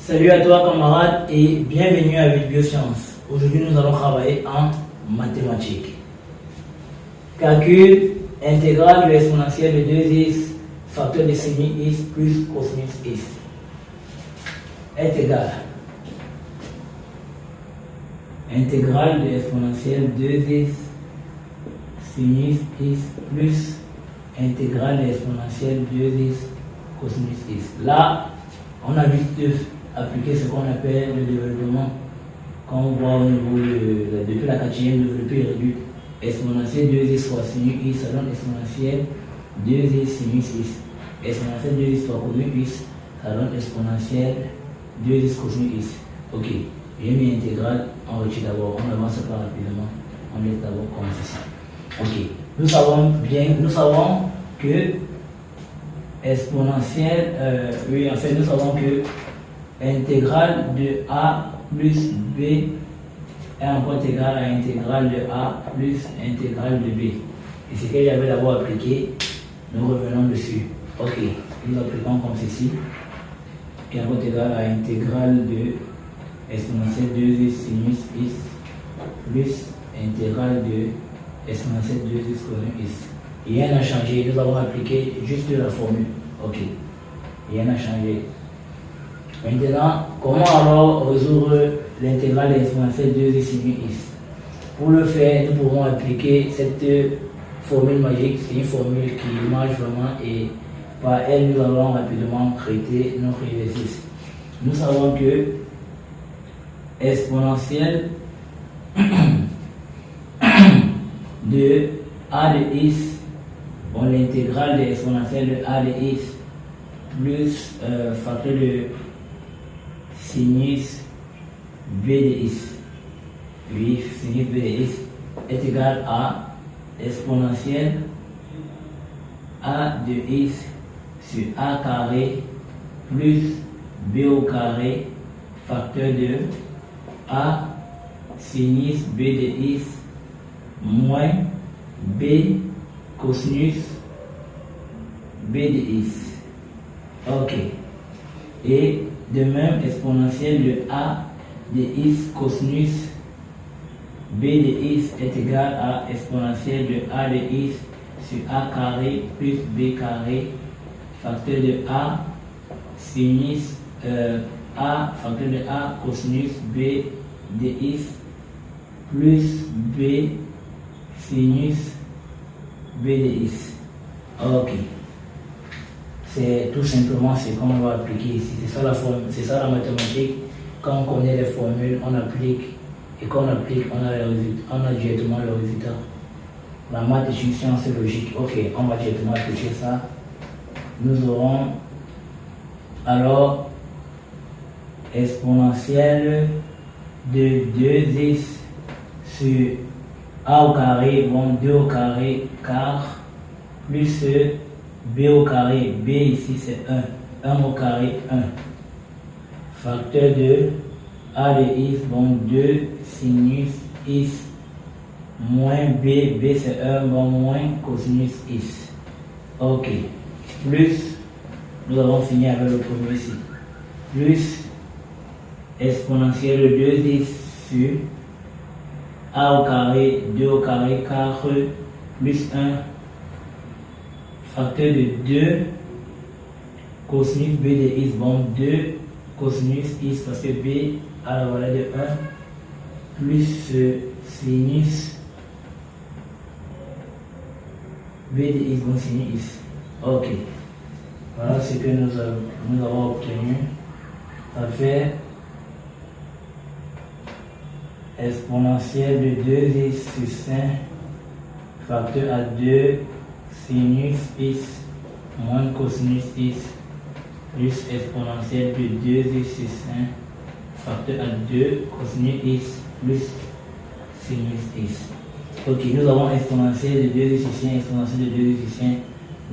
Salut à toi camarade et bienvenue à Biosciences. Aujourd'hui nous allons travailler en mathématiques. Calcul intégral de l'exponentielle de 2x facteur de sin x plus cosinus x est égal intégrale de l'exponentielle 2x sinus x plus intégrale de l'exponentielle 2x cosinus x. Là, on a juste appliquer ce qu'on appelle le développement. Quand on voit au niveau depuis la quatrième développée réduite, exponentielle 2x fois sinus x, ça donne exponentielle 2x sinus x. Exponentielle 2x fois cosinus x, ça donne exponentielle 2x cosinus x. Ok, j'ai mis intégrale, on retire d'abord, on avance pas rapidement, on laisse d'abord comme ceci. Ok, nous savons que exponentielle, nous savons que intégrale de a plus b est encore égale à intégrale de a plus intégrale de b. Et ce que j'avais d'abord appliqué, nous revenons dessus. Ok, nous appliquons comme ceci. Et encore égale à intégrale de exponentielle 2x sinus x plus intégrale de exponentielle 2x cosinus x. Rien n'a changé, nous avons appliqué juste la formule. Ok, rien n'a changé. Maintenant, comment alors résoudre l'intégrale de l'exponentielle 2x sinus x? Pour le faire, nous pouvons appliquer cette formule magique. C'est une formule qui marche vraiment et par elle, nous allons rapidement traiter notre exercice. Nous savons que exponentielle de a de x, l'intégrale de l'exponentielle de a de x plus facteur de sinus b de x, oui, sinus b de x est égal à exponentielle a de x sur a carré plus b au carré facteur de a sinus b de x moins b cosinus b de x. Ok. Et de même, exponentielle de a de x cosinus b de x est égal à exponentielle de a de x sur a carré plus b carré facteur de a sinus a facteur de a cosinus b de x plus b sinus b de x. Ok. C'est tout simplement ce qu'on va appliquer ici. C'est ça la formule, c'est ça la mathématique. Quand on connaît les formules, on applique. Et quand on applique, on a directement le résultat. La maths est une science logique. Ok, on va directement appliquer ça. Nous aurons alors exponentielle de 2x sur a au carré, 2 au carré, quart, plus b au carré, b ici c'est 1 au carré, 1. Facteur de a de x, 2 sinus x, moins b, b c'est 1, moins cosinus x. Ok. Plus, nous avons fini avec le premier ici. Plus exponentielle de 2x sur a au carré, 2 au carré, 4, plus 1. Facteur de 2 cosinus b de x, 2 cosinus x parce que b a la valeur de 1 plus sinus b de x, sinus x. Ok. Voilà ce que nous avons obtenu. Ça fait exponentielle de 2x sur 5 facteur à 2 sinus x moins cosinus x plus exponentielle de 2x sur 5 facteur à 2 cosinus x plus sinus x. Ok, nous avons exponentielle de 2x sur 5, exponentielle de 2x sur 5,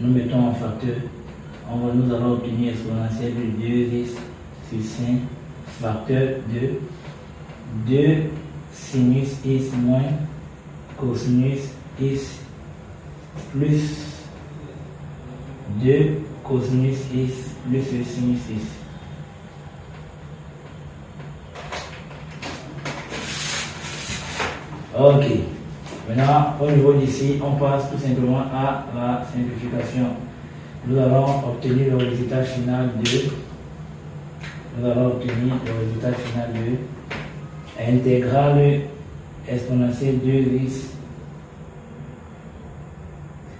nous mettons en facteur. Nous allons obtenir exponentielle de 2x sur 5 facteur de 2 sinus x moins cosinus x plus 2 cosinus x plus sinus x. Ok. Maintenant, au niveau d'ici, on passe tout simplement à la simplification. Nous allons obtenir le résultat final de intégrale exponentielle 2x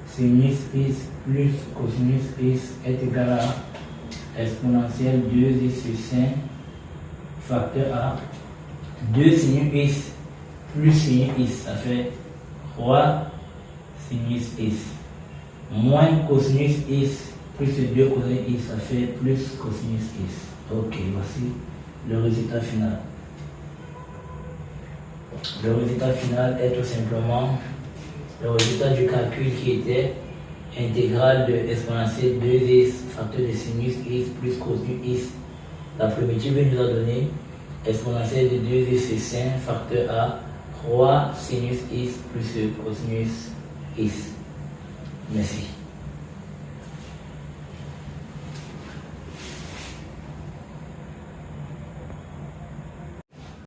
sinus x plus cosinus x est égal à exponentielle 2x sur 5 facteur a 2 sinus x plus sinus x, ça fait 3 sinus x moins cosinus x plus 2 cosinus x, ça fait plus cosinus x. Ok, voici le résultat final. Le résultat final est tout simplement le résultat du calcul qui était intégrale de exponentielle 2x facteur de sinus x plus cosinus x. La primitive nous a donné exponentielle de 2x sur 5 facteur a 3 sinus x plus cosinus x. Merci.